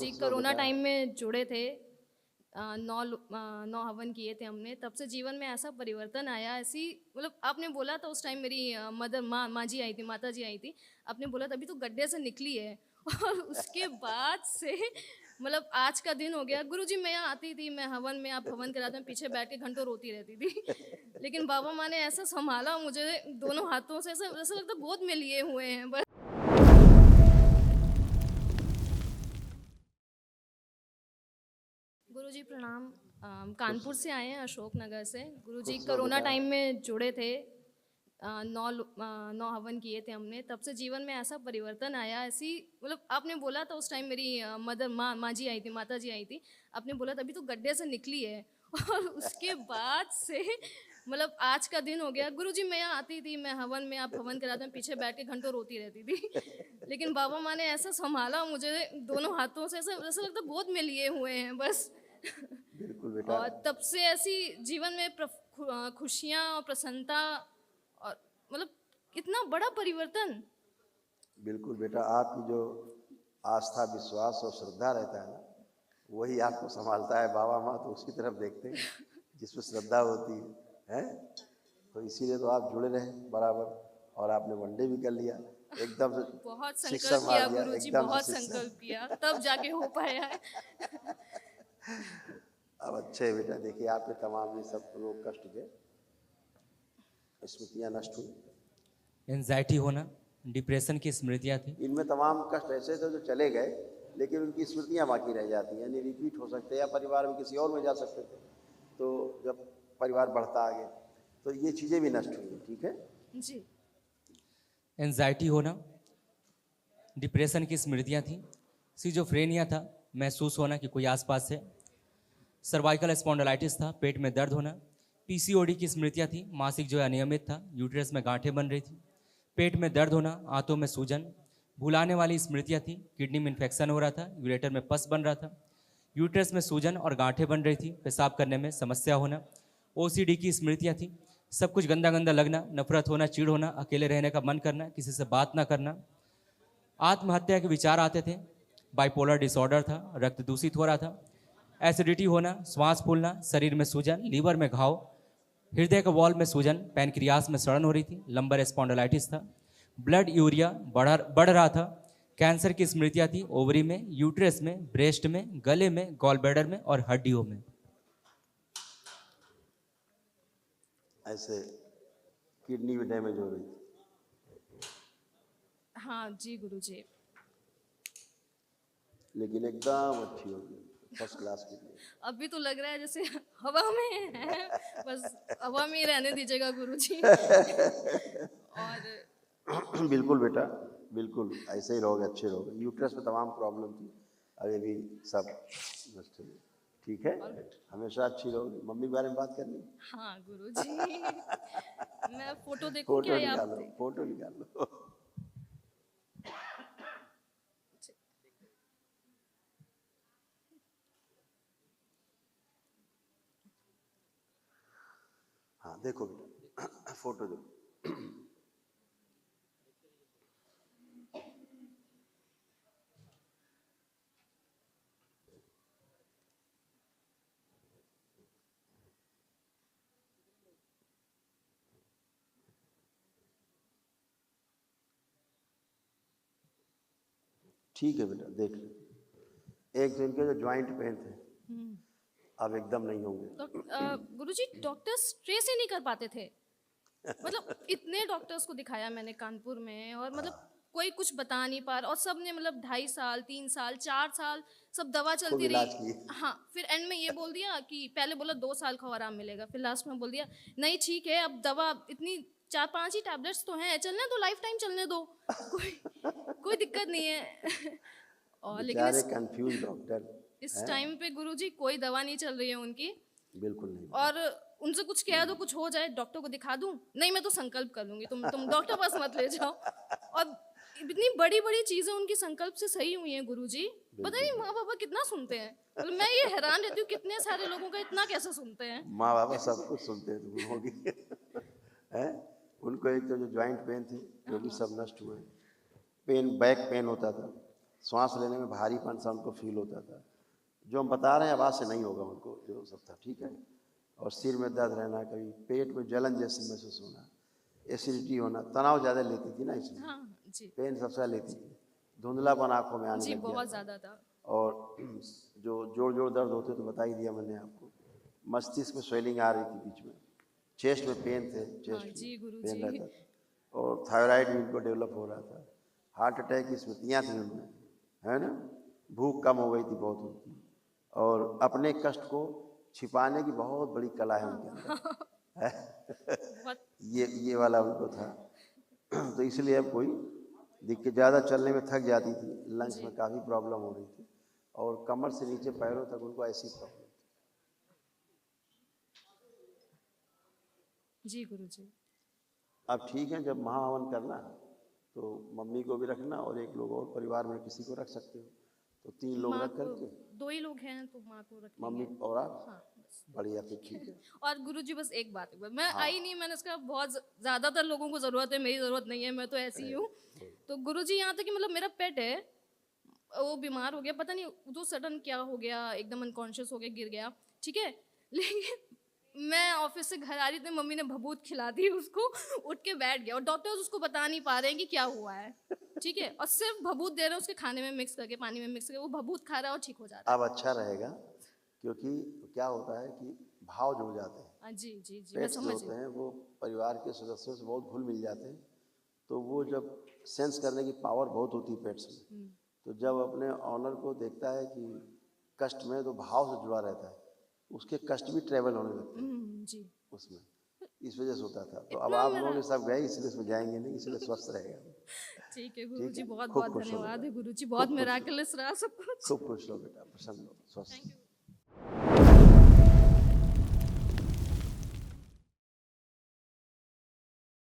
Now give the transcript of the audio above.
गुरुजी कुछ लोग कोरोना बेटा टाइम में जुड़े थे। 9 हवन किए थे हमने, तब से जीवन में ऐसा परिवर्तन आया। ऐसी मतलब आपने बोला था उस टाइम, मेरी मदर माँ जी आई थी, माता जी आई थी। आपने बोला था अभी तो गड्ढे से निकली है और उसके बाद से मतलब आज का दिन हो गया। गुरुजी मैं यहाँ आती थी, मैं हवन में, आप हवन कराते हैं, पीछे बैठ के घंटों रोती रहती थी। लेकिन बाबा माँ ने ऐसा संभाला मुझे दोनों हाथों से, ऐसा ऐसा लगता गोद में लिए हुए हैं बस। गुरुजी प्रणाम। कुछ कानपुर से आए हैं, अशोक नगर से। गुरुजी कुछ लोग कोरोना बेटा टाइम में जुड़े थे। 9 हवन किए थे हमने, तब से जीवन में ऐसा परिवर्तन आया। ऐसी मतलब आपने बोला था उस टाइम, मेरी मदर माँ जी आई थी, माता जी आई थी। आपने बोला था अभी तो गड्ढे से निकली है और उसके बाद से मतलब आज का दिन हो गया। गुरुजी मैं यहाँ आती थी, मैं हवन में, आप हवन कराते हैं, पीछे बैठ के घंटों रोती रहती थी। लेकिन बाबा माँ ने ऐसा संभाला मुझे दोनों हाथों से, ऐसा ऐसा लगता गोद में लिए हुए हैं बस। बिल्कुल बेटा और तब से ऐसी जीवन में खुशियाँ और प्रसन्नता, और मतलब कितना बड़ा परिवर्तन। बिल्कुल बेटा आपकी जो आस्था विश्वास और श्रद्धा रहता है ना वही आपको संभालता है। बाबा माँ तो उसकी तरफ देखते हैं जिसमें श्रद्धा होती है हैं? तो इसीलिए तो आप जुड़े रहे बराबर और आपने वनडे भी कर लिया एकदम से। बहुत शिक्षा संकल्प मार किया दिया गुरुजी, एकदम से बहुत शिक्षा। संकल्प किया, तब जाके हो पाया है। अब अच्छे है बेटा, देखिए आपके तमाम ये सब रोग कष्ट के स्मृतियाँ नष्ट हुई। एंजाइटी होना, डिप्रेशन की स्मृतियाँ थी। इनमें तमाम कष्ट ऐसे थे जो चले गए लेकिन उनकी स्मृतियाँ बाकी रह जाती हैं, यानी रिपीट हो सकते हैं या परिवार में किसी और में जा सकते थे। तो जब परिवार बढ़ता आगे तो ये चीज़ें भी नष्ट हुई। ठीक है जी। एंजाइटी होना, डिप्रेशन की स्मृतियाँ थी। सिजोफ्रेनिया था, महसूस होना कि कोई आसपास है। सर्वाइकल स्पॉन्डिलाइटिस था, पेट में दर्द होना। पीसीओडी की स्मृतियाँ थी, मासिक जो है अनियमित था, यूट्रस में गांठें बन रही थी, पेट में दर्द होना, आंतों में सूजन। भुलाने वाली स्मृतियाँ थी, किडनी में इन्फेक्शन हो रहा था, यूरेटर में पस बन रहा था, यूट्रस में सूजन और गांठें बन रही थी, पेशाब करने में समस्या होना। ओसीडी की स्मृतियाँ थी, सब कुछ गंदा गंदा लगना, नफरत होना, चिढ़ होना, अकेले रहने का मन करना, किसी से बात ना करना। आत्महत्या के विचार आते थे, बाइपोलर डिसऑर्डर था, रक्त दूषित हो रहा था, एसिडिटी होना, श्वास फूलना, शरीर में सूजन, लीवर में घाव, हृदय के वॉल में सूजन, पैनक्रियास में सड़न हो रही थी, लंबर स्पॉन्डिलाइटिस था, ब्लड यूरिया बढ़ रहा था। कैंसर की स्मृतियाँ थी, ओवरी में, यूट्रस में, ब्रेस्ट में, गले में, गॉल ब्लैडर में और हड्डियों में। ऐसे किडनी भी डैमेज हो रही थी। हाँ जी गुरुजी। लेकिन एकदम अच्छी हो गई, फर्स्ट क्लास किडनी। अभी तो लग रहा है जैसे हवा में है, बस हवा में ही रहने दीजिएगा गुरुजी। और बिल्कुल बेटा बिल्कुल ऐसे ही रहोगे, अच्छे रहोगे। यूट्रस में तमाम प्रॉब्लम थी, अभी भी सब नष्ट हो गई। ठीक है, हमेशा अच्छी रहोगी। मम्मी के बारे में बात करनी? हाँ गुरुजी। मैं फोटो देखूं फोटो क्या या आप निकालो, फोटो निकालो। हाँ देखो बेटा, फोटो देखो। ठीक है बेटा, देख लो। एक दिन के जो ज्वाइंट पेन थे अब एकदम नहीं होंगे। गुरुजी डॉक्टर्स ट्रेस ही नहीं कर पाते थे। मतलब इतने डॉक्टर्स को दिखाया मैंने कानपुर में, और मतलब कोई कुछ बता नहीं पा रहा, और सब ने मतलब 2.5 साल 3 साल 4 साल सब दवा खूब चलती इलाज रही। किए। हाँ, फिर एंड में ये बोल दिया कि पहले बोला 2 साल का आराम मिलेगा, फिर लास्ट में बोल दिया नहीं ठीक है, अब दवा इतनी 4-5 ही टैबलेट्स तो हैं, चलने दो, लाइफ टाइम चलने दो, कोई कोई दिक्कत नहीं है। और लेकिन बेचारे कंफ्यूज डॉक्टर इस हैं। टाइम पे गुरुजी कोई दवा नहीं चल रही है उनकी। बिल्कुल नहीं। और उनसे कुछ कह दो, कुछ हो जाए, डॉक्टर को दिखा दूं, नहीं मैं तो संकल्प कर लूंगी, तुम डॉक्टर पास मत ले जाओ। और इतनी बड़ी बड़ी चीजें उनकी संकल्प से सही हुई हैं गुरुजी। पता नहीं माँ बाबा कितना सुनते हैं, मतलब मैं ये हैरान रहती हूँ कितने सारे लोगों का इतना कैसे सुनते हैं। माँ बाबा सब कुछ सुनते हैं, तुम होगी हैं। उनको एक तो जो ज्वाइंट पेन थे वो भी सब नष्ट हुए। पेन बैक पेन होता था, श्वास लेने में भारीपन सा उनको फील होता था, जो हम बता रहे हैं आवाज़ से नहीं होगा उनको, जो सब था, ठीक है। और सिर में दर्द रहना, कभी पेट में जलन जैसी महसूस होना, एसिडिटी होना, तनाव ज़्यादा लेती थी ना इसलिए, हाँ जी पेन सबसे ज़्यादा लेती थी, धुंधलापन आँखों में आने जी, लग गया बहुत था। ज़्यादा था। और जो जोड़ जोड़ दर्द होते तो बता ही दिया मैंने आपको, मस्तिष्क में स्वेलिंग आ रही थी बीच में, चेस्ट में पेन थे, हाँ चेस्ट जी में पेन गुरुजी। रहता था, और थायराइड भी उनको डेवलप हो रहा था, हार्ट अटैक की स्मृतियाँ थी उनमें, है ना, भूख कम हो गई थी बहुत उनकी, और अपने कष्ट को छिपाने की बहुत बड़ी कला है उनके अंदर। बहुत ये वाला उनको था। तो इसलिए अब कोई दिक्कत, ज़्यादा चलने में थक जाती थी, लंग्स जी में काफ़ी प्रॉब्लम हो रही थी, और कमर से नीचे पैरों तक उनको ऐसी प्रॉब्लम। जी गुरुजी। अब ठीक है, जब महाहवन करना तो मम्मी को भी रखना, और एक लोग और परिवार में किसी को रख सकते हो, तो 3 लोग माँ रख को, करके 2 ही लोग हैं तो माँ को रख मम्मी लेंगे। और आप, हाँ बस। बढ़िया, फिर ठीक है। और गुरुजी बस एक बात है, मैं हाँ, आई नहीं, मैंने इसका बहुत ज़्यादातर लोगों को ज़रूरत है, मेरी ज़रूरत नहीं है, मैं तो ऐसी ही हूँ। तो गुरुजी यहाँ तक कि मतलब मेरा पेट है, वो बीमार हो गया, पता नहीं तो सडन क्या हो गया, एकदम अनकॉन्शियस हो गया, गिर गया, ठीक है। लेकिन मैं ऑफिस से घर आ रही थी, मम्मी ने भभूत खिला दी उसको, उठ के बैठ गया, और डॉक्टर्स उसको बता नहीं पा रहे हैं कि क्या हुआ है, ठीक है, और सिर्फ भभूत दे रहे हैं उसके खाने में मिक्स करके, पानी में मिक्स करके, वो भभूत खा रहा है और ठीक हो जा रहा अब अच्छा रहेगा, क्योंकि क्या होता है कि भाव जुड़ जाते हैं, है। हाँ जी जी जी, मैं पेट्स जो समझ होते गई। हैं वो परिवार के सदस्यों से बहुत घुल मिल जाते हैं, तो वो जब सेंस करने की पावर बहुत होती है पेट्स में, तो जब अपने ऑनर को देखता है कि कष्ट में, तो भाव से जुड़ा रहता है, उसके कष्ट भी ट्रेवल होने लगते हैं जी। उसमें, इस वजह से होता था। तो अब इतना आप मेरा लोग ये सब गए, इसलिए इसमें जाएंगे नहीं, इसलिए स्वस्थ रहेगा। ठीक है ठीक गुरुजी, है, बहुत खूब बहुत खुश हो धन्यवाद बेटा, है गुरुजी, बहुत खूब खुश हो, मिराकलिस रहा सब कुछ। खूब खुश हो बेटा, प्रसन्न हो, स्वस्थ। Thank you.